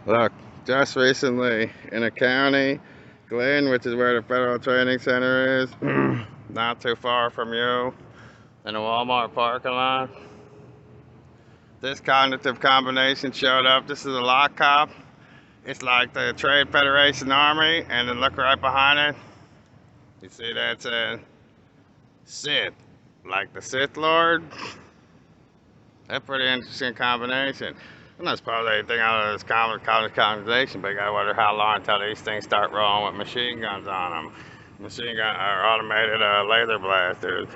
Look, just recently in a county, Glenn, which is where the Federal Training Center is, not too far from you, in a Walmart parking lot, this cognitive combination showed up. This is a lock cop. It's like the Trade Federation Army, and then look right behind it. You see that says Sith, like the Sith Lord. That's a pretty interesting combination. I'm not supposed anything out of this combination, but you gotta wonder how long until these things start rolling with machine guns on them. Machine gun or automated laser blasters.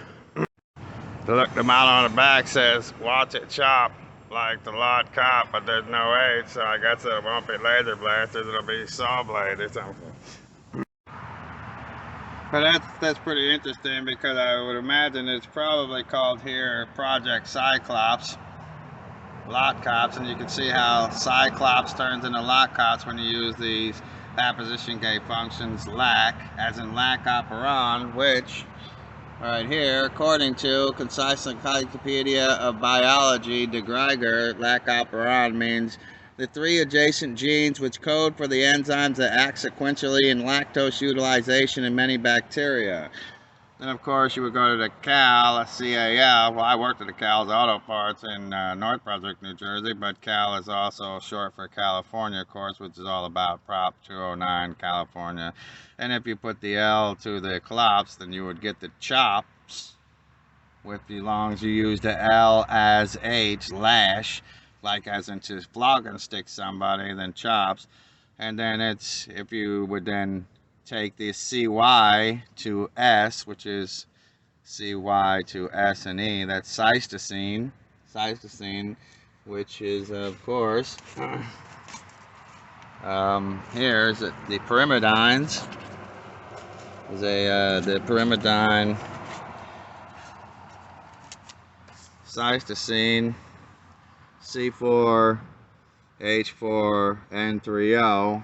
Look, the model on the back says "Watch it chop," like the lot cop, but there's no H, so I guess it won't be laser blasters. It'll be saw blade or something. But that's pretty interesting because I would imagine it's probably called here Project Cyclops. Lot cops, and you can see how Cyclops turns into lot cops when you use these apposition gate functions lac, as in lac operon, which right here, according to Concise Encyclopedia of Biology, de Gruyter, lac operon means the three adjacent genes which code for the enzymes that act sequentially in lactose utilization in many bacteria. Then, of course, you would go to the CAL, CAL. Well, I worked at the Cal's Auto Parts in North Brunswick, New Jersey, but CAL is also short for California, of course, which is all about Prop 209 California. And if you put the L to the CLOPS, then you would get the CHOPS, with as long as you use the L as H, lash, like as in to flog and stick somebody, then CHOPS. And then it's, if you would then take the CY to S, which is CY to S and E, that's cytosine, which is, of course, here's the pyrimidines. The pyrimidine cytosine C4 H4 N3O.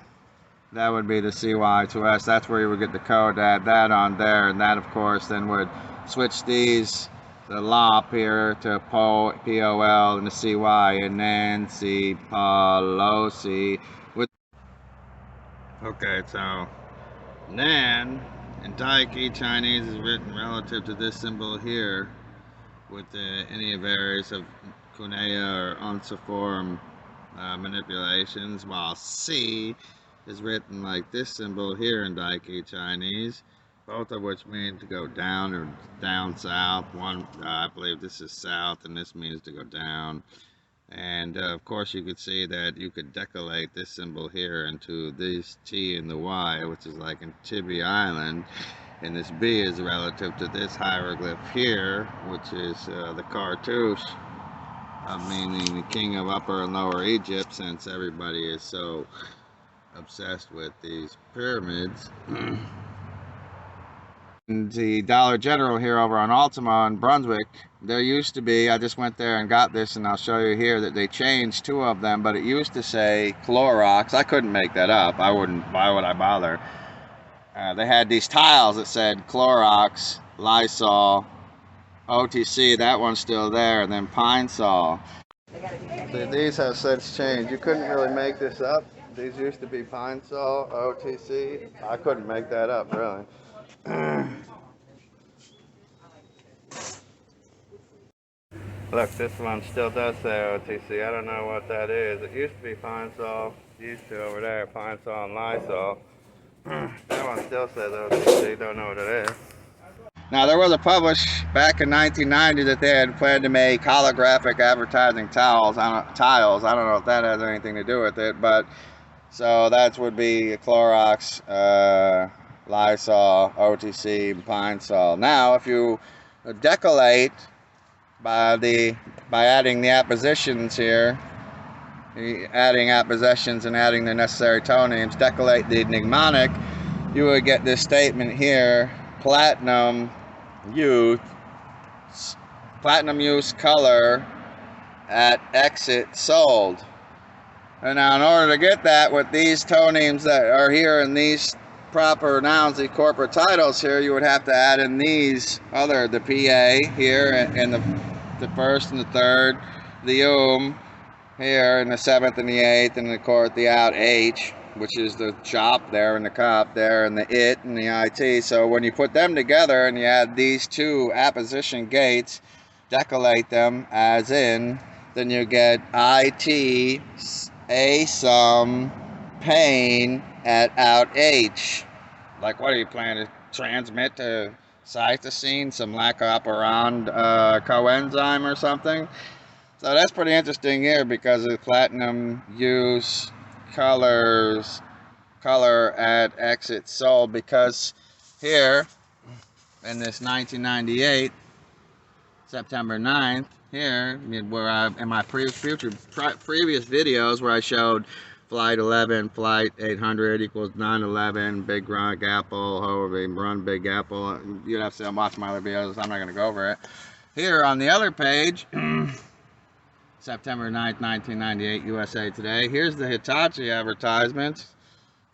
That would be the CY to S. That's where you would get the code, add that on there, and that, of course, then would switch these, the LOP here, to POL and the CY, and Nancy Pelosi. Okay, so Nan in Daiki Chinese is written relative to this symbol here, with any various of Cunea or Unciform manipulations, while C is written like this symbol here in Daiki Chinese, both of which mean to go down or down south. One, I believe this is south, and this means to go down. And of course, you could see that you could decollate this symbol here into this T and the Y, which is like in Tibby Island. And this B is relative to this hieroglyph here, which is the cartouche, meaning the king of Upper and Lower Egypt, since everybody is so obsessed with these pyramids. The Dollar General here over on Altima in Brunswick, there used to be, I just went there and got this, and I'll show you here that they changed two of them, but it used to say Clorox. I couldn't make that up. Why would I bother? They had these tiles that said Clorox, Lysol, OTC, that one's still there, and then Pine Sol. These have since changed. You couldn't really make this up. These used to be Pine Sol, OTC. I couldn't make that up, really. Look, this one still does say OTC. I don't know what that is. It used to be Pine Sol. Used to over there, Pine Sol and Lysol. That one still says OTC. Don't know what it is. Now, there was a publish back in 1990 that they had planned to make holographic advertising tiles. I don't know if that has anything to do with it, but so that would be Clorox, Lysol, OTC, Pine Sol. Now, if you decollate by adding the appositions here, adding appositions and adding the necessary tonemes, decollate the mnemonic, you would get this statement here: platinum use color at exit sold. And now, in order to get that with these tonemes that are here in these proper nouns, the corporate titles here, you would have to add in these the PA here and the first and the third, the here in the 7th and the 8th, and of course the out H, which is the chop there and the cop there, and the it and the IT. So when you put them together and you add these two apposition gates, decollate them as in, then you get IT A sum pain at out H. Like, what are you planning to transmit to cytosine, some lac-operon coenzyme or something? So that's pretty interesting here because of platinum use color at exit sold, because here in this 1998 September 9th here, where I in my previous videos where I showed flight 11, flight 800 equals 911, big round apple, however you run big apple, you'd have to watch my other videos, I'm not going to go over it. Here on the other page, September 9th, 1998, USA Today. Here's the Hitachi advertisement.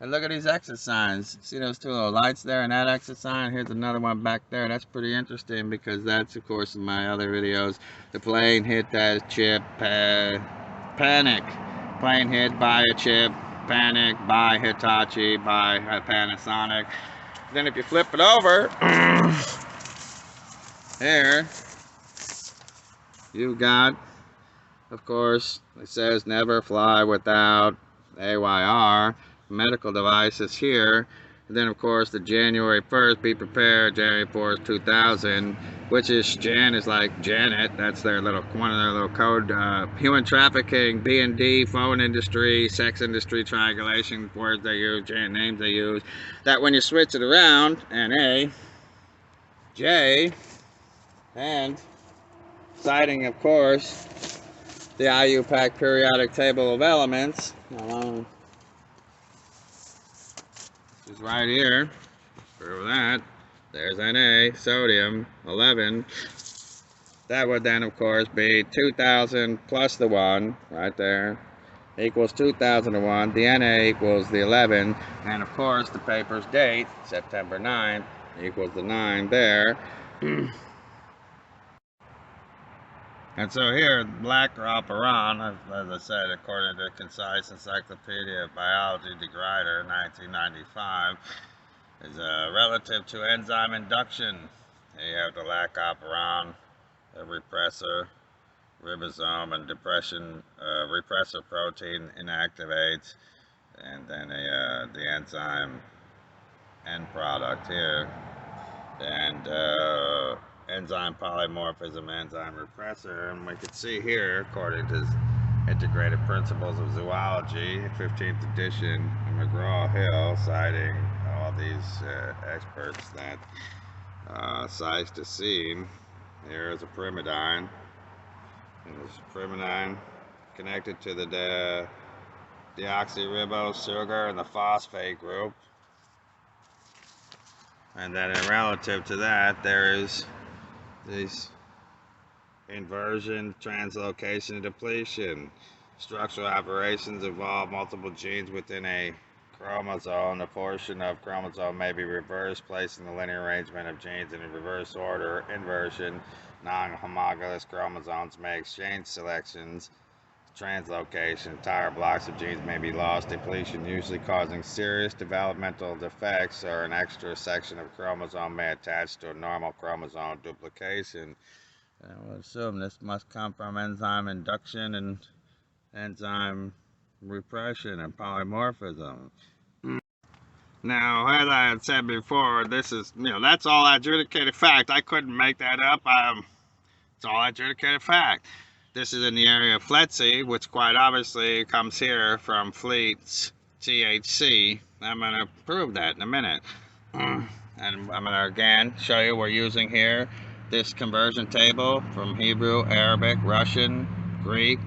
And look at these exit signs. See those two little lights there and that exit sign? Here's another one back there. That's pretty interesting because that's, of course, in my other videos. The plane hit that chip, panic. Plane hit by a chip, panic, by Hitachi, by Panasonic. Then if you flip it over, here, you've got, of course, it says never fly without AYR. Medical devices here. And then, of course, the January 1st, be prepared, January 4th, 2000, which is Jan is like Janet. That's their little, one of their little code. Human trafficking, B&D, phone industry, sex industry, triangulation, words they use, names they use. That when you switch it around, NA, J, and citing, of course, the IUPAC periodic table of elements. Which is right here. Prove that. There's Na, sodium, 11. That would then, of course, be 2000 plus the 1, right there, equals 2001. The Na equals the 11. And, of course, the paper's date, September 9th, equals the 9 there. And so here, lac-operon, as I said, according to Concise Encyclopedia of Biology, de Gruyter, 1995, is relative to enzyme induction. Here you have the lac-operon, a repressor, ribosome, and repressor protein inactivates, and then the enzyme end product here. And enzyme polymorphism, enzyme repressor, and we can see here, according to Integrated Principles of Zoology, 15th edition, McGraw-Hill, citing all these experts, that cytosine, here is a pyrimidine, and this pyrimidine connected to the deoxyribose sugar and the phosphate group. And then relative to that, there is these inversion, translocation, depletion. Structural operations involve multiple genes within a chromosome. A portion of chromosome may be reversed, placing the linear arrangement of genes in a reverse order. Inversion, non-homologous chromosomes may exchange selections. Translocation, entire blocks of genes may be lost. Depletion, usually causing serious developmental defects, or an extra section of chromosome may attach to a normal chromosome. Duplication, I would assume this must come from enzyme induction and enzyme repression and polymorphism. Now, as I had said before, this is, that's all adjudicated fact. I couldn't make that up. It's all adjudicated fact. This is in the area of FLETC, which quite obviously comes here from Fleet's THC. I'm going to prove that in a minute. And I'm going to again show you we're using here this conversion table from Hebrew, Arabic, Russian, Greek,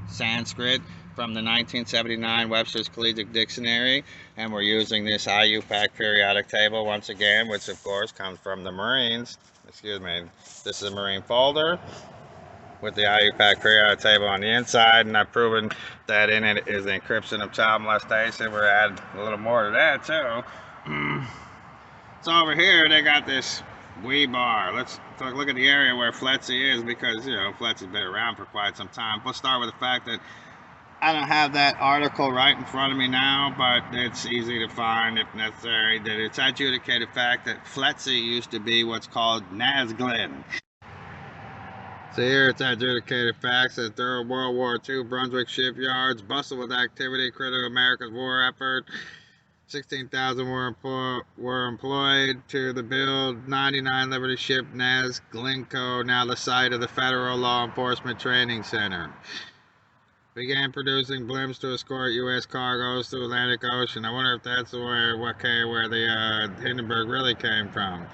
Sanskrit from the 1979 Webster's Collegiate Dictionary. And we're using this IUPAC periodic table once again, which of course comes from the Marines. Excuse me. This is a Marine folder with the IUPAC periodic table on the inside, and I've proven that in it is the encryption of child molestation. We're adding a little more to that too. So over here they got this Webar. Let's look at the area where FLETC is, because, you know, FLETC's been around for quite some time. Let's start with the fact that I don't have that article right in front of me now, but it's easy to find if necessary, that it's adjudicated fact that FLETC used to be what's called NASGLN. So here it's adjudicated facts that during World War II, Brunswick shipyards bustled with activity critical to America's war effort. 16,000 were employed to the build 99 Liberty ship NASGLNCO, now the site of the Federal Law Enforcement Training Center. Began producing blimps to escort U.S. cargoes through the Atlantic Ocean. I wonder if that's where the Hindenburg really came from.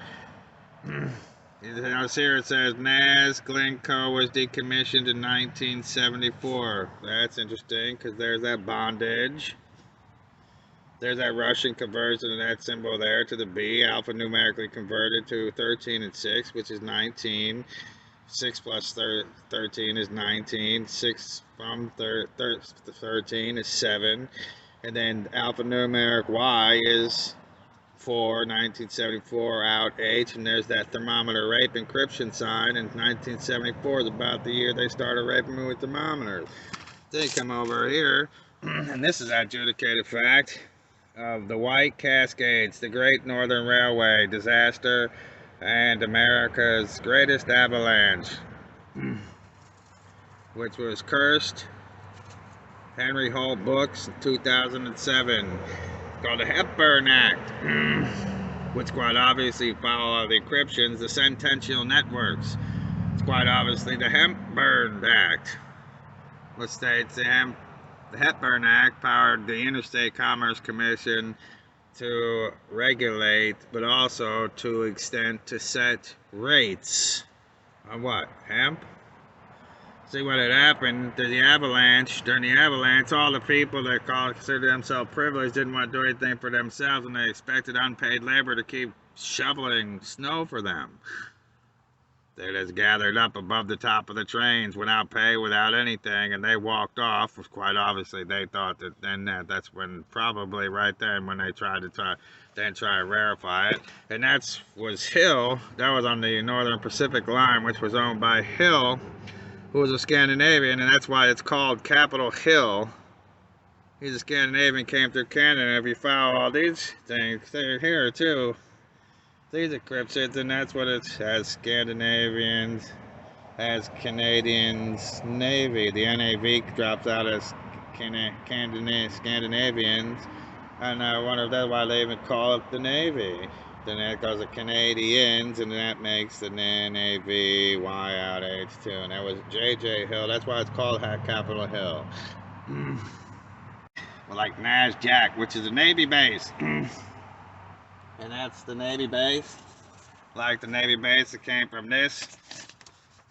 Here it says NASGLNCO was decommissioned in 1974. That's interesting, because there's that bondage. There's that Russian conversion of that symbol there to the B. Alpha numerically converted to 13 and 6, which is 19. 6 plus 13 is 19. 6 from 13 is 7. And then alphanumeric Y is 4, 1974 out H. And there's that thermometer rape encryption sign. And 1974 is about the year they started raping me with thermometers. Then come over here, and this is adjudicated fact of the White Cascades, the Great Northern Railway disaster and America's greatest avalanche, which was cursed. Henry Holt Books, 2007, called the Hepburn Act, which quite obviously follow the encryptions, the sentential networks. It's quite obviously the Hepburn Act, which states the Hepburn Act powered the Interstate Commerce Commission to regulate, but also to extent to set rates on what? Hemp? See what had happened during the avalanche, all the people that considered themselves privileged didn't want to do anything for themselves, and they expected unpaid labor to keep shoveling snow for them. They just gathered up above the top of the trains without pay, without anything, and they walked off. Quite obviously, they thought that then that's when, probably right then, when they tried to try to verify it. And that was Hill. That was on the Northern Pacific Line, which was owned by Hill, who was a Scandinavian, and that's why it's called Capitol Hill. He's a Scandinavian, came through Canada, and if you follow all these things, they're here too. These are cryptids, and that's what it has. Scandinavians, as Canadians, Navy. The NAV drops out as Scandinavians, and I wonder if that's why they even call it the Navy. Then that goes to Canadians, and that makes the NAV Y out H2, and that was J.J. Hill. That's why it's called Capitol Hill. Well, like NASJAC, which is a Navy base. And that's the Navy base, like the Navy base that came from this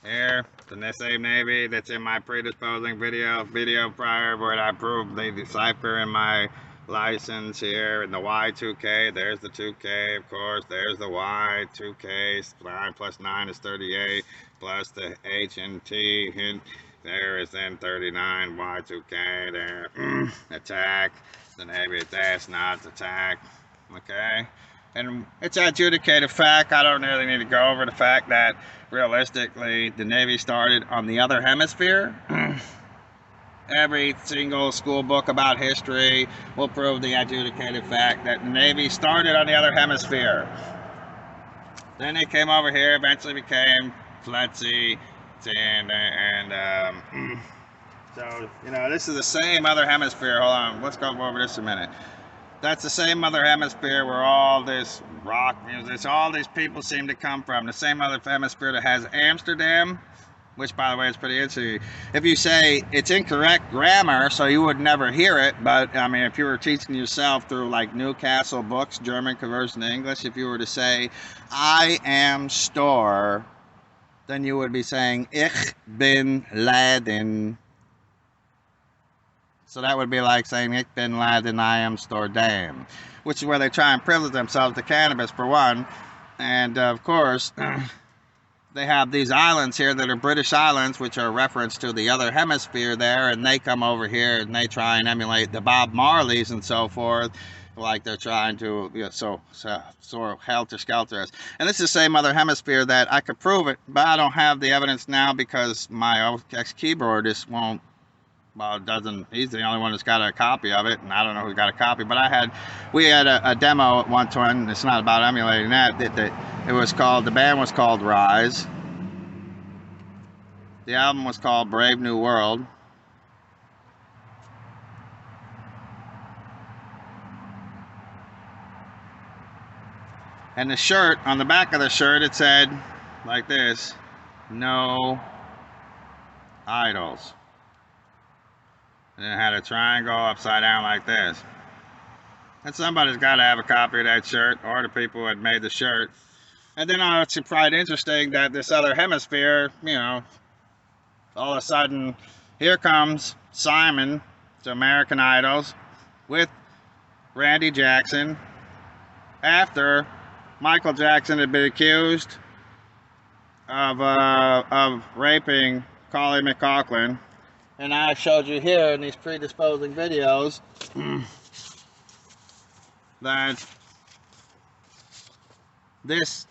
here, the same Navy that's in my predisposing video prior, where I proved the cipher in my license here, and the Y2K, there's the 2K, of course, there's the Y2K, 9 plus 9 is 38, plus the H and T, and there is then 39, Y2K, there, attack, the Navy, that's not attack, okay? And it's adjudicated fact. I don't really need to go over the fact that realistically the Navy started on the other hemisphere. Every single school book about history will prove the adjudicated fact that the Navy started on the other hemisphere. Then they came over here, eventually became FLETC, and so, you know, this is the same other hemisphere. Hold on, let's go over this a minute. That's the same other hemisphere where all this rock music, all these people seem to come from. The same other hemisphere that has Amsterdam, which, by the way, is pretty interesting. If you say it's incorrect grammar, so you would never hear it, but, I mean, if you were teaching yourself through, like, Newcastle books, German conversion to English, if you were to say, I am store, then you would be saying, Ich bin Laden. So that would be like saying, Ich bin Laden, I am Stordam, which is where they try and privilege themselves to cannabis, for one. And, of course, they have these islands here that are British islands, which are a reference to the other hemisphere there, and they come over here and they try and emulate the Bob Marleys and so forth. like they're trying to, you know, sort of helter-skelter us. And this is the same other hemisphere that I could prove it, but I don't have the evidence now because my OX keyboardist won't, well, doesn't, he's the only one that's got a copy of it, and I don't know who's got a copy, but we had a demo at one time. It's not about emulating that. It was called, the band was called Rise. The album was called Brave New World. And the shirt, on the back of the shirt, it said like this: no idols. And it had a triangle upside down like this. And somebody's got to have a copy of that shirt, or the people who had made the shirt. And then it's quite interesting that this other hemisphere, you know, all of a sudden, here comes Simon to American Idols with Randy Jackson after Michael Jackson had been accused of raping Collie McLaughlin. And I showed you here in these predisposing videos that this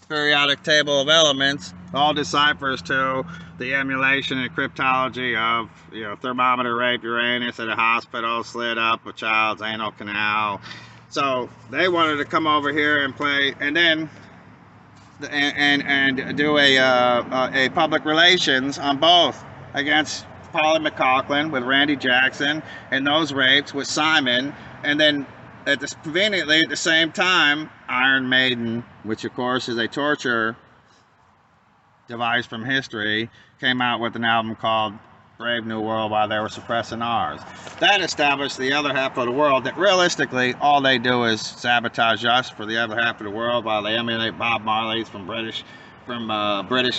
periodic table of elements all deciphers to the emulation and cryptology of, you know, thermometer rape Uranus at a hospital, slit up a child's anal canal. So they wanted to come over here and play, and then and do a public relations on both, against Collie McLaughlin with Randy Jackson and those rapes with Simon, and then conveniently at the same time, Iron Maiden, which of course is a torture device from history, came out with an album called Brave New World while they were suppressing ours. That established the other half of the world that realistically all they do is sabotage us for the other half of the world while they emulate Bob Marley's from British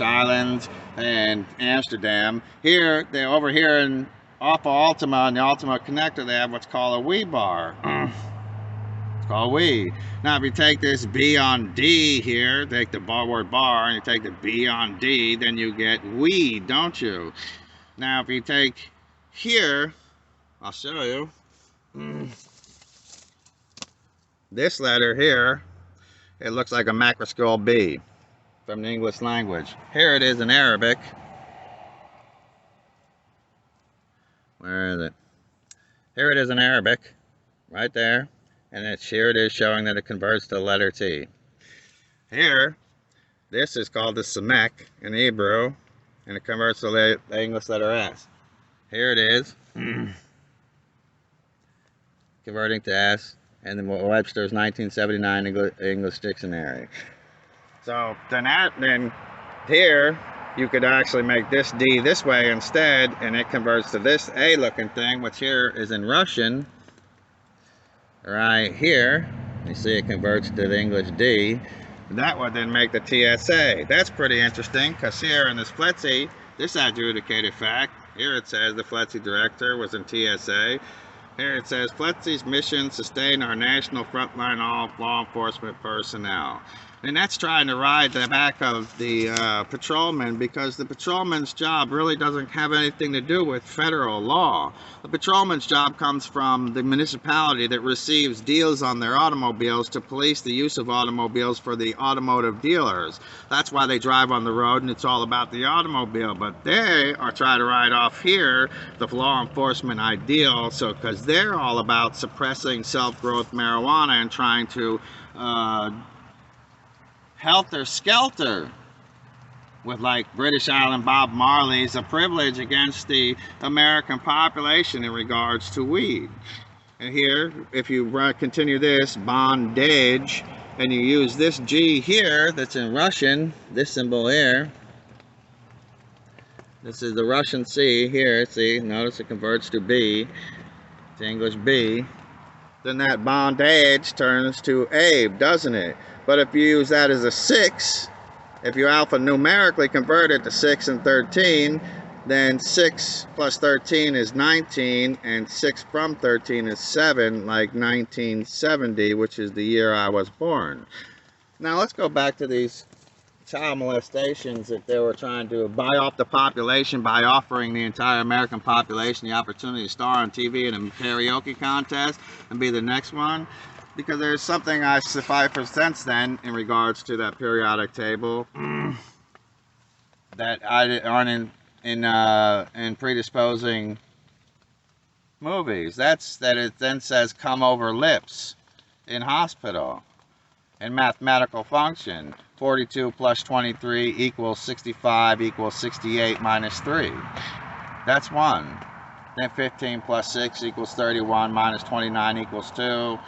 Islands and Amsterdam. Here, they over here in off of Ultima, in the Ultima connector, they have what's called a Wii bar. It's called Wii. Now, if you take this B on D here, take the word bar, and you take the B on D, then you get Wii, don't you? Now, if you take here, I'll show you. This letter here, it looks like a macroscope B from the English language. Here it is in Arabic. Where is it? Here it is in Arabic, right there. And here it is showing that it converts to the letter T. Here, this is called the Samek in Hebrew, and it converts to the English letter S. Here it is, converting to S, and then Webster's 1979 English Dictionary. So then here, you could actually make this D this way instead, and it converts to this A looking thing, which here is in Russian. Right here, you see it converts to the English D. That would then make the TSA. That's pretty interesting, because here in this FLETC, this adjudicated fact, here it says the FLETC director was in TSA. Here it says FLETC's mission: sustain our national frontline law enforcement personnel. And that's trying to ride the back of the patrolman, because the patrolman's job really doesn't have anything to do with federal law. The patrolman's job comes from the municipality that receives deals on their automobiles to police the use of automobiles for the automotive dealers. That's why they drive on the road, and it's all about the automobile. But they are trying to ride off here the law enforcement ideal, so because they're all about suppressing self-growth marijuana and trying to helter-skelter with, like, British Island Bob Marley's a privilege against the American population in regards to weed. And here, if you continue this, bondage, and you use this G here that's in Russian, this symbol here, this is the Russian C here, see, notice it converts to B, to English B, then that bondage turns to Abe, doesn't it? But if you use that as a 6, if you alphanumerically convert it to 6 and 13, then 6 plus 13 is 19, and 6 from 13 is 7, like 1970, which is the year I was born. Now let's go back to these child molestations that they were trying to buy off the population by offering the entire American population the opportunity to star on TV in a karaoke contest and be the next one. Because there's something I deciphered since then in regards to that periodic table that aren't in predisposing movies. That's that it then says come over lips in hospital. In mathematical function, 42 plus 23 equals 65 equals 68 minus 3. That's 1. Then 15 plus 6 equals 31 minus 29 equals 2.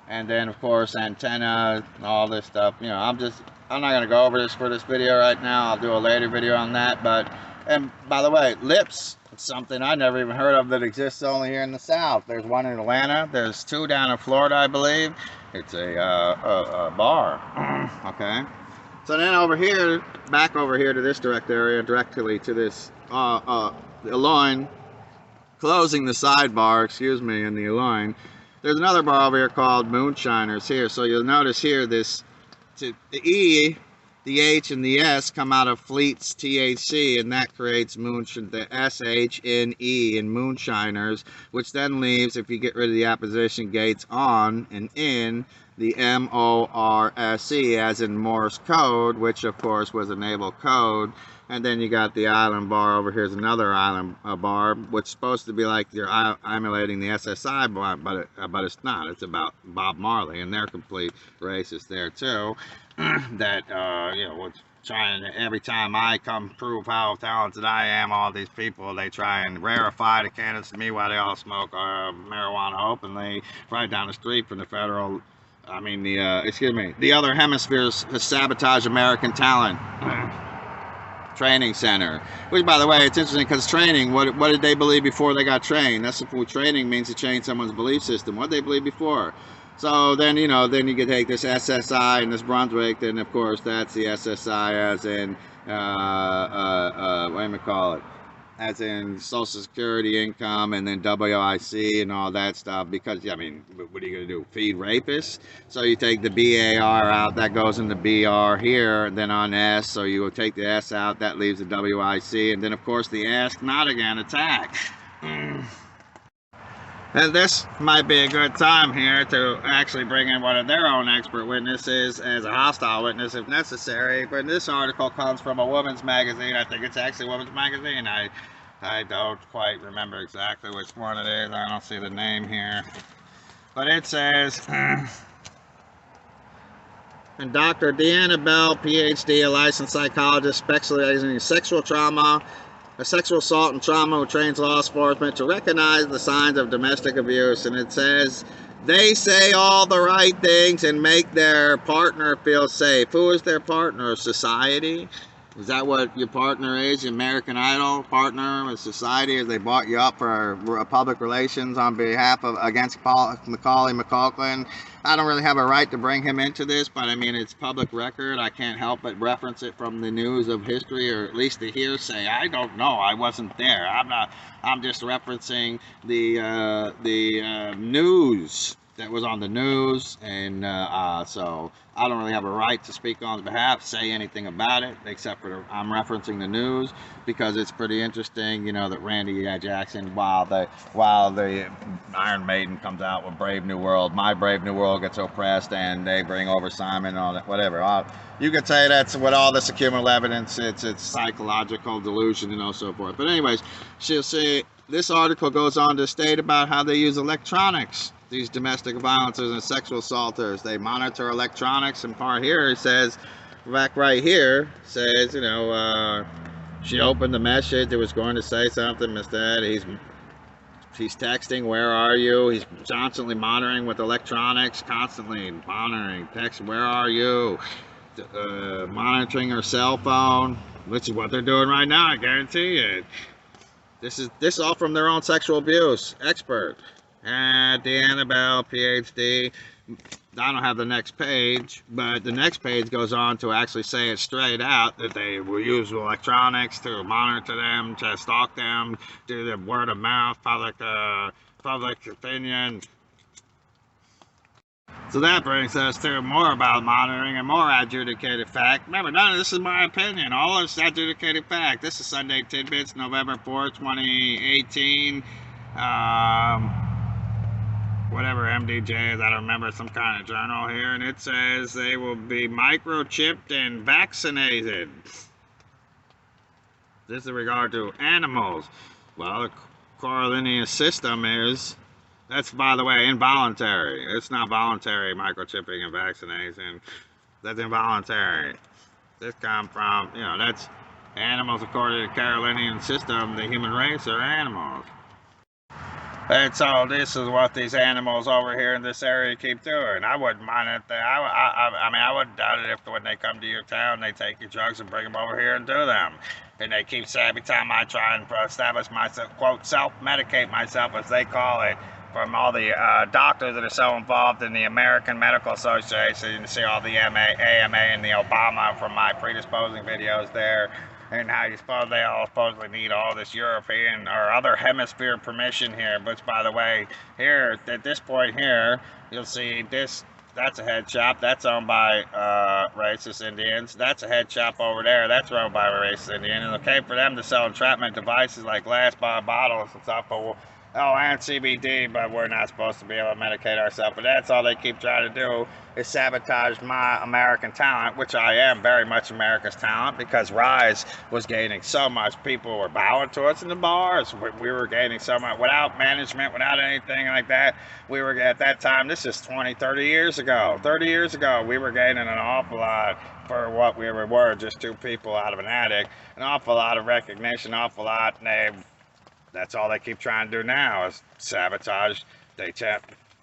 And then, of course, antenna, all this stuff. You know, I'm not going to go over this for this video right now. I'll do a later video on that. But, and by the way, lips. It's something I never even heard of that exists only here in the South. There's one in Atlanta. There's 2 down in Florida, I believe. It's a bar. Okay. So then over here, back over here to this direct area, directly to this line, closing the sidebar, excuse me, in the line. There's another bar over here called Moonshiners here. So you'll notice here this, the E, the H, and the S come out of Fleet's THC, and that creates the SHNE in Moonshiners, which then leaves, if you get rid of the apposition gates on and in, the MORSE, as in Morse code, which of course was enable code. And then you got the island bar over here is another island bar, which is supposed to be like you're emulating the SSI bar, but it's not. It's about Bob Marley, and they're complete racists there too. That you know, what's trying every time I come prove how talented I am, all these people they try and rarefy the candidates to me while they all smoke marijuana openly right down the street from the federal. I mean the other hemispheres sabotage American talent. Training center, which by the way, it's interesting because training, what did they believe before they got trained? That's what training means, to change someone's belief system. What did they believe before? So then, you know, then you can take this SSI and this Brunswick, then of course that's the SSI as in what do you call it, as in Social Security income, and then WIC and all that stuff, because I mean, what are you going to do, feed rapists? So you take the BAR out, that goes in the BR here, and then on S, so you will take the S out, that leaves the WIC, and then of course the Ask Not Again attack. And this might be a good time here to actually bring in one of their own expert witnesses as a hostile witness if necessary. But this article comes from a woman's magazine. I think it's actually a woman's magazine. I don't quite remember exactly which one it is. I don't see the name here. But it says, and Dr. Deanna Bell, PhD, a licensed psychologist specializing in sexual trauma, a sexual assault and trauma, who trains law enforcement to recognize the signs of domestic abuse. And it says, they say all the right things and make their partner feel safe. Who is their partner? Society? Is that what your partner is? Your American Idol partner with society? As they bought you up for public relations on behalf of against Macaulay McLachlan? I don't really have a right to bring him into this, but I mean, it's public record. I can't help but reference it from the news of history, or at least the hearsay. I don't know. I wasn't there. I'm just referencing the news that was on the news, and so I don't really have a right to speak on his behalf, say anything about it, except for I'm referencing the news because it's pretty interesting, you know, that Randy Jackson, while the Iron Maiden comes out with Brave New World, My Brave New World gets oppressed, and they bring over Simon and all that, whatever. You could say that's what all this accumulative evidence, it's psychological delusion and so forth. But anyways, she'll say, this article goes on to state about how they use electronics, these domestic violences and sexual assaulters. They monitor electronics, and part here it says, back right here, says, you know, she opened the message, it was going to say something, instead he's texting, where are you? He's constantly monitoring with electronics, constantly monitoring, text, where are you? Monitoring her cell phone, which is what they're doing right now, I guarantee you. This is all from their own sexual abuse expert. Deanna Bell, PhD. I don't have the next page, but the next page goes on to actually say it straight out that they will use electronics to monitor them, to stalk them, do the word of mouth, public opinion. So that brings us to more about monitoring and more adjudicated fact. Remember, none of this is my opinion. All of this is adjudicated fact. This is Sunday Tidbits, November 4th, 2018. Whatever MDJ is, I don't remember, some kind of journal here. And it says they will be microchipped and vaccinated. This is in regard to animals. Well, the Coriolanus system is... That's, by the way, involuntary. It's not voluntary, microchipping and vaccination. That's involuntary. This comes from, that's animals according to the Carolinian system. The human race are animals. And so this is what these animals over here in this area keep doing. I wouldn't mind it. I wouldn't doubt it if when they come to your town, they take your drugs and bring them over here and do them. And they keep saying every time I try and establish myself, quote, self-medicate myself, as they call it, from all the doctors that are so involved in the American Medical Association. You see all the AMA and the Obama from my predisposing videos there, and how they all supposedly need all this European or other hemisphere permission here. Which, by the way, here at this point here, you'll see this. That's a head shop. That's owned by racist Indians. That's a head shop over there. That's owned by a racist Indian. And it's okay for them to sell entrapment devices like glass bottles and stuff. But and CBD, but we're not supposed to be able to medicate ourselves. But that's all they keep trying to do, is sabotage my American talent, which I am very much America's talent, because Rise was gaining so much. People were bowing to us in the bars. We were gaining so much without management, without anything like that. We were, at that time, this is 20, 30 years ago. 30 years ago, we were gaining an awful lot for what we were, just two people out of an attic. An awful lot of recognition, awful lot, and that's all they keep trying to do now, is sabotage.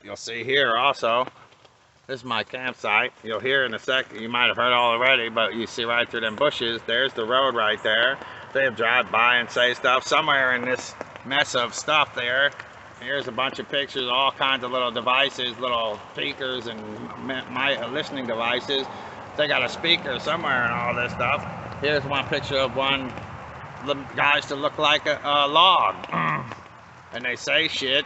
You'll see here also, this is my campsite. You'll hear in a second, you might have heard all already, but you see right through them bushes, there's the road right there. They drive by and say stuff. Somewhere in this mess of stuff there, here's a bunch of pictures, all kinds of little devices, little speakers and listening devices. They got a speaker somewhere and all this stuff. Here's one picture of one guys to look like a log, and they say shit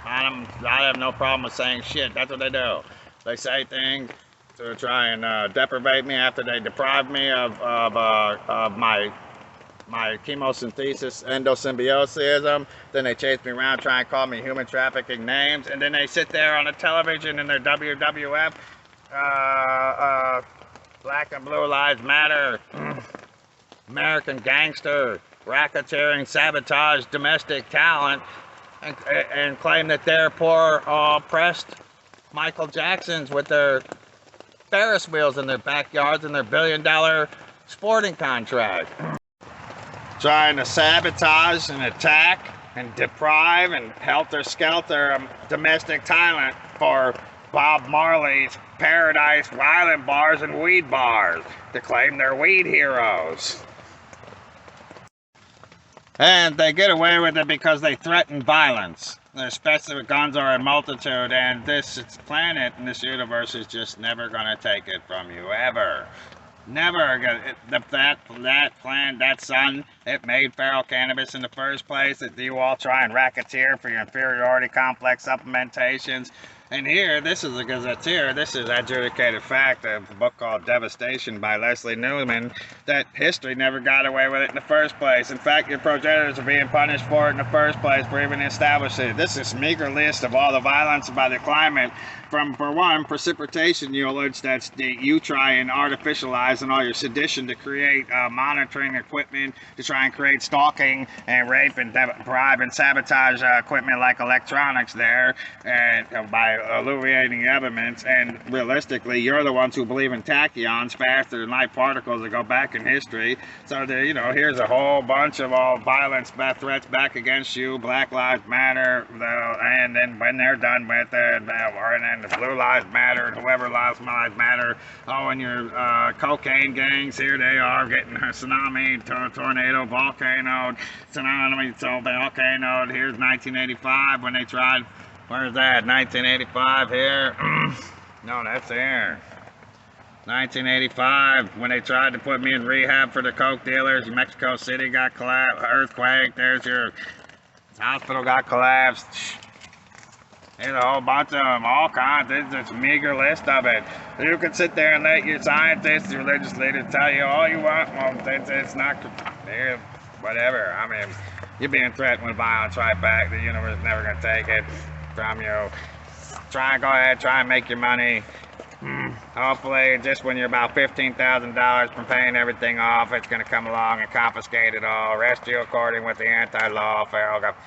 on them. I have no problem with saying shit. That's what they do. They say things to try and deprivate me after they deprive me of my chemosynthesis endosymbiosis. Then they chase me around, try and call me human trafficking names, and then they sit there on the television in their WWF Black and Blue Lives Matter, American gangster, racketeering, sabotage domestic talent, and claim that they're poor, oppressed Michael Jacksons with their Ferris wheels in their backyards and their billion-dollar sporting contract. Trying to sabotage and attack and deprive and helter-skelter domestic talent for Bob Marley's Paradise Island bars and weed bars to claim they're weed heroes. And they get away with it because they threaten violence, especially with guns are a multitude, and this planet and this universe is just never going to take it from you, ever. Never. That plant, that sun, it made feral cannabis in the first place, that you all try and racketeer for your inferiority complex supplementations. And here, this is a gazetteer, this is adjudicated fact, a book called Devastation by Leslie Newman, that history never got away with it in the first place. In fact, your progenitors are being punished for it in the first place for even establishing it. This is a meager list of all the violence by the climate. For one, precipitation, you allege that you try and artificialize and all your sedition to create monitoring equipment to try and create stalking and rape and bribe and sabotage equipment like electronics there, and by alleviating evidence. And realistically, you're the ones who believe in tachyons, faster than light particles that go back in history. So here's a whole bunch of all violence threats back against you, Black Lives Matter, and then when they're done with it, and then the Blue Lives Matter and whoever lives Matter. Oh, and your cocaine gangs, here they are getting a tsunami, tornado, volcano, tsunami, volcano. Here's 1985 when they tried. Where's that? 1985 here. No, that's here. 1985 when they tried to put me in rehab for the coke dealers. Mexico City got collapsed. Earthquake. There's your hospital got collapsed. There's a whole bunch of them, all kinds. There's this meager list of it. You can sit there and let your scientists, your religious leaders tell you all you want. Well, it's not, whatever. I mean, you're being threatened with violence right back. The universe is never going to take it from you. Go ahead, try and make your money. Hopefully, just when you're about $15,000 from paying everything off, it's going to come along and confiscate it all, arrest you according with the anti-law, federal government.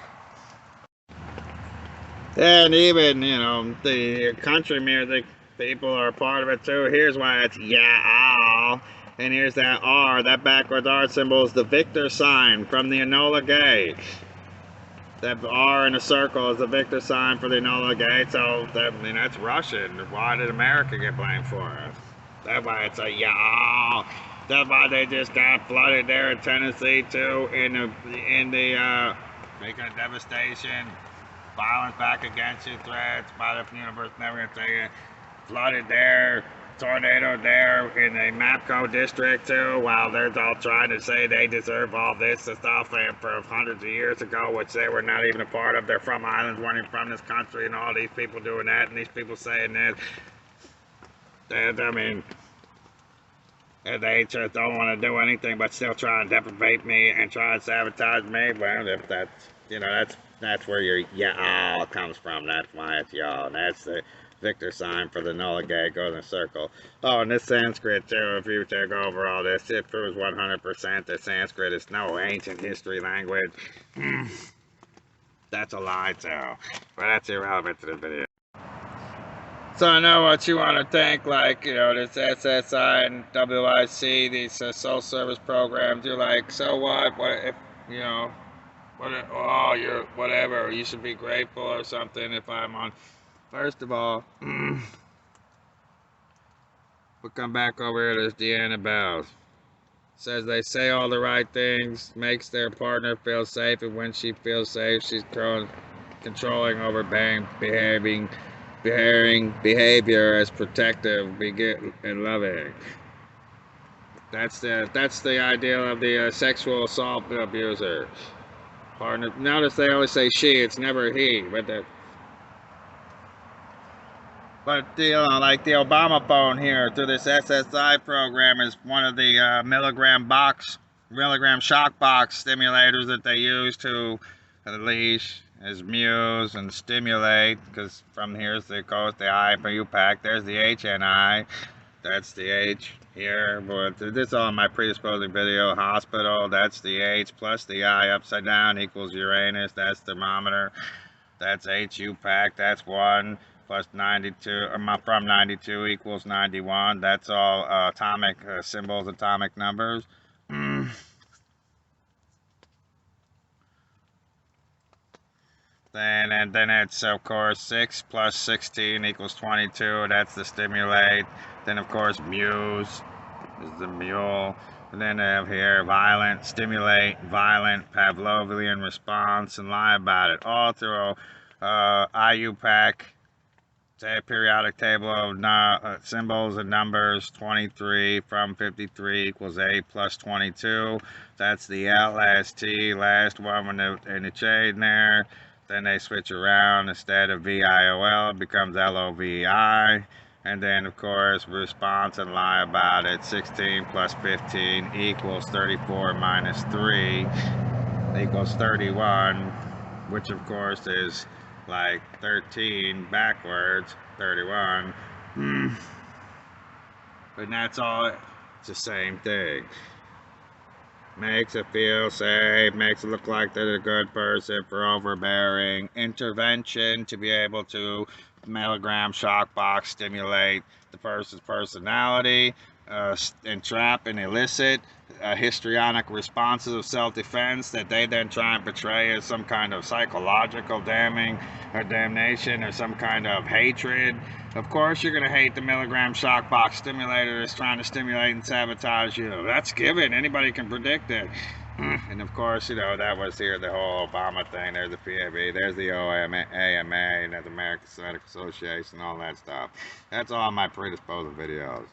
And even, you know, the country music people are a part of it too. Here's why it's yeah, and here's that R. That backwards R symbol is the Victor sign from the Enola Gay. That R in a circle is the Victor sign for the Enola Gay. So that's Russian. Why did America get blamed for it? That's why it's a yeah. That's why they just got flooded there in Tennessee too. In the making a devastation. Violence back against you, threats, by the universe never gonna take it. Flooded there, tornado there in the MAPCO district too, while they're all trying to say they deserve all this and stuff and for hundreds of years ago, which they were not even a part of. They're from islands, running from this country, and all these people doing that, and these people saying this. And I mean, and they just don't want to do anything but still try and deprivate me and try and sabotage me. Well, if that's, you know, that's where your y'all comes from. That's why it's y'all. And that's the Victor sign for the Enola Gay, goes in a circle. Oh, and this Sanskrit too, if you take over all this, it proves 100% that Sanskrit is no ancient history language. That's a lie too. But that's irrelevant to the video. So I know what you want to think, like, you know, this SSI and WIC, these social service programs, you're like, so what if, you know, you're whatever, you should be grateful or something if I'm on. First of all, we'll come back over here to this Deanna Bells. Says they say all the right things, makes their partner feel safe, and when she feels safe, she's controlling over behavior as protective, and loving. That's the ideal of the sexual assault abuser. Partner. Notice they always say she, it's never he, but you know, like the Obama phone here through this SSI program is one of the milligram shock box stimulators that they use to unleash as muse and stimulate, because from here's the coast, the I for UPAC, there's the HNI, that's the H here, but this is all in my predisposing video. Hospital, that's the H, plus the I upside down equals Uranus, that's thermometer, that's HUPAC, that's 1, plus 92, from 92 equals 91, that's all atomic symbols, atomic numbers. And then it's, of course, 6 plus 16 equals 22. That's the stimulate. Then, of course, muse is the mule. And then they have here violent, stimulate, violent, Pavlovian response, and lie about it. All through IUPAC, periodic table of symbols and numbers. 23 from 53 equals 8 plus 22. That's the LST, last one in the chain there. Then they switch around, instead of VIOL, it becomes LOVI. And then, of course, response and lie about it. 16 plus 15 equals 34 minus 3 equals 31, which, of course, is like 13 backwards, 31. But that's all, it's the same thing. Makes it feel safe, makes it look like they're a good person for overbearing. Intervention to be able to milligram shock box stimulate the person's personality, entrap and elicit histrionic responses of self-defense that they then try and portray as some kind of psychological damning or damnation or some kind of hatred. Of course, you're going to hate the milligram shock box stimulator that's trying to stimulate and sabotage you. That's given. Anybody can predict it. And of course, you know, that was here the whole Obama thing. There's the PAB, there's the AMA, and there's the American Medical Association, all that stuff. That's all my predisposing videos.